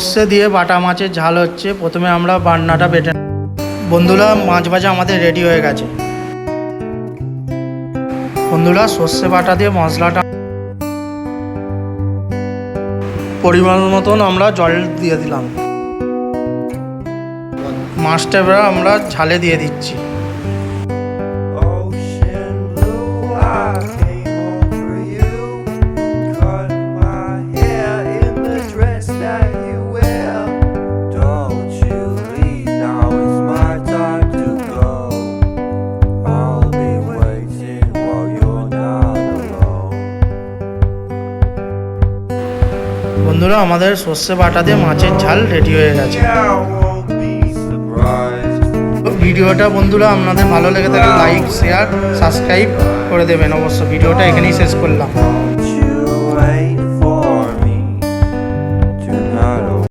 সর্ষে দিয়ে বাটা মাছের ঝাল হচ্ছে। প্রথমে আমরা বান্নাটা বেটে, বন্ধুরা মাছ ভাজা আমাদের রেডি হয়ে গেছে। বন্ধুরা সর্ষে বাটা দিয়ে মশলাটা পরিমাণ মতন আমরা জল দিয়ে দিলাম। মাছটা এবার আমরা ঝালে দিয়ে দিচ্ছি। বন্ধুরা আমাদের সর্ষে বাটা দিয়ে মাছের ঝাল রেডি হয়ে গেছে। ভিডিওটা বন্ধুরা আপনাদের ভালো লেগে থাকলে লাইক শেয়ার সাবস্ক্রাইব করে দেবেন। অবশ্য ভিডিওটা এখানেই শেষ করলাম।